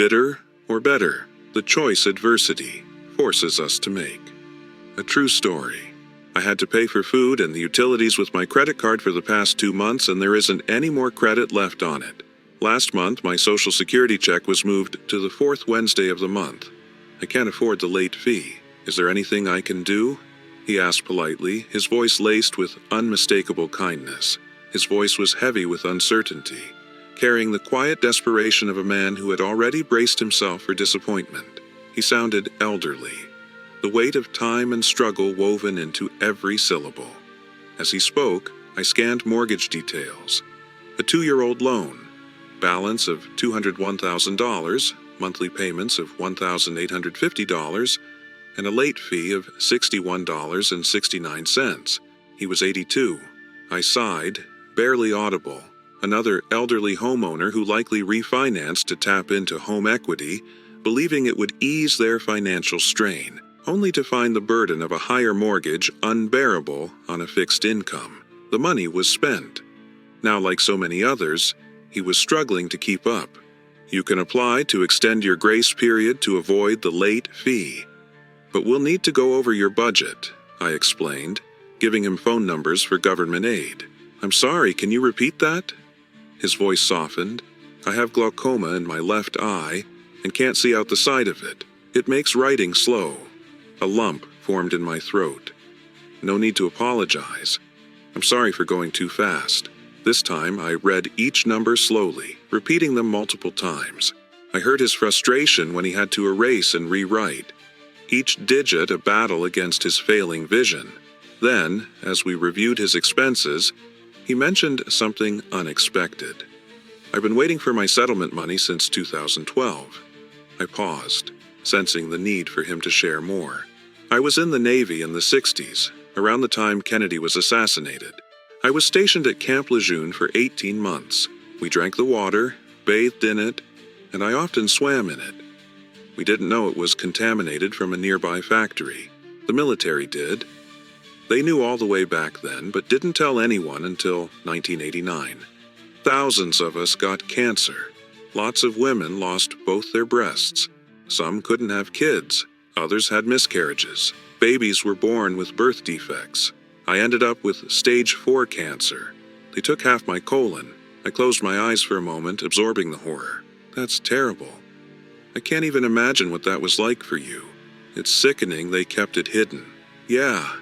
Bitter or better? The choice adversity forces us to make. A true story. I had to pay for food and the utilities with my credit card for the past 2 months, and there isn't any more credit left on it. Last month, my Social Security check was moved to the 4th Wednesday of the month. I can't afford the late fee. Is there anything I can do? He asked politely, his voice laced with unmistakable kindness. His voice was heavy with uncertainty, carrying the quiet desperation of a man who had already braced himself for disappointment. He sounded elderly, the weight of time and struggle woven into every syllable. As he spoke, I scanned mortgage details. A 2-year-old loan, balance of $201,000, monthly payments of $1,850, and a late fee of $61.69. He was 82. I sighed, barely audible. Another elderly homeowner who likely refinanced to tap into home equity, believing it would ease their financial strain, only to find the burden of a higher mortgage unbearable on a fixed income. The money was spent. Now, like so many others, he was struggling to keep up. You can apply to extend your grace period to avoid the late fee. But we'll need to go over your budget, I explained, giving him phone numbers for government aid. I'm sorry, can you repeat that? His voice softened. I have glaucoma in my left eye and can't see out the side of it. It makes writing slow. A lump formed in my throat. No need to apologize. I'm sorry for going too fast. This time I read each number slowly, repeating them multiple times. I heard his frustration when he had to erase and rewrite, each digit a battle against his failing vision. Then, as we reviewed his expenses, he mentioned something unexpected. I've been waiting for my settlement money since 2012. I paused, sensing the need for him to share more. I was in the Navy in the 60s, around the time Kennedy was assassinated. I was stationed at Camp Lejeune for 18 months. We drank the water, bathed in it, and I often swam in it. We didn't know it was contaminated from a nearby factory. The military did. They knew all the way back then, but didn't tell anyone until 1989. Thousands of us got cancer. Lots of women lost both their breasts. Some couldn't have kids. Others had miscarriages. Babies were born with birth defects. I ended up with stage 4 cancer. They took half my colon. I closed my eyes for a moment, absorbing the horror. That's terrible. I can't even imagine what that was like for you. It's sickening they kept it hidden. Yeah,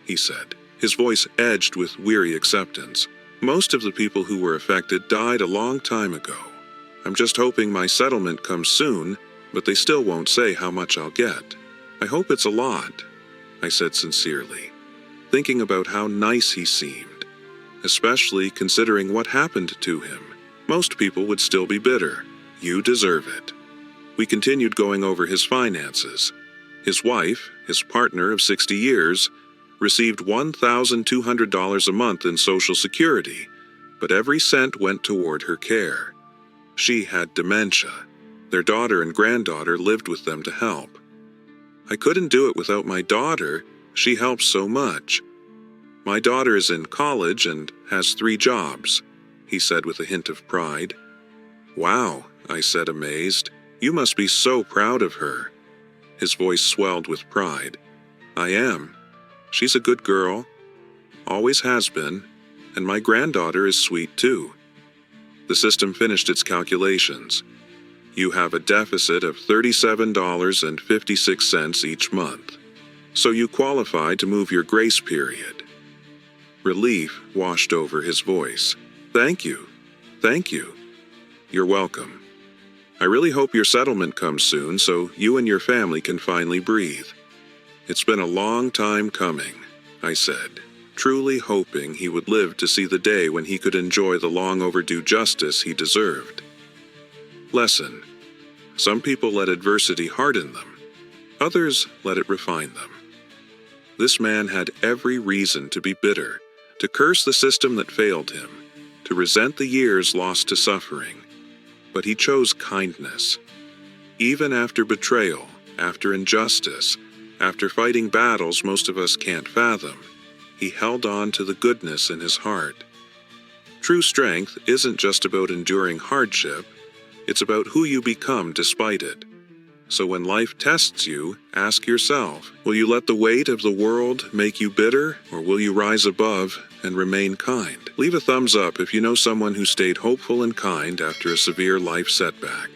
he said, his voice edged with weary acceptance. Most of the people who were affected died a long time ago. I'm just hoping my settlement comes soon, but they still won't say how much I'll get. I hope it's a lot, I said sincerely, thinking about how nice he seemed, especially considering what happened to him. Most people would still be bitter. You deserve it. We continued going over his finances. His wife, his partner of 60 years, received $1,200 a month in Social Security, but every cent went toward her care. She had dementia. Their daughter and granddaughter lived with them to help. I couldn't do it without my daughter. She helps so much. My daughter is in college and has 3 jobs, he said with a hint of pride. Wow, I said, amazed. You must be so proud of her. His voice swelled with pride. I am. She's a good girl. Always has been. And my granddaughter is sweet too. The system finished its calculations. You have a deficit of $37.56 each month. So you qualify to move your grace period. Relief washed over his voice. Thank you. Thank you. You're welcome. I really hope your settlement comes soon so you and your family can finally breathe. It's been a long time coming, I said, truly hoping he would live to see the day when he could enjoy the long overdue justice he deserved. Lesson. Some people let adversity harden them. Others let it refine them. This man had every reason to be bitter, to curse the system that failed him, to resent the years lost to suffering. But he chose kindness. Even after betrayal, after injustice, after fighting battles most of us can't fathom, he held on to the goodness in his heart. True strength isn't just about enduring hardship, It's about who you become despite it. So when life tests you, ask yourself, will you let the weight of the world make you bitter, or will you rise above and remain kind? Leave a thumbs up if you know someone who stayed hopeful and kind after a severe life setback.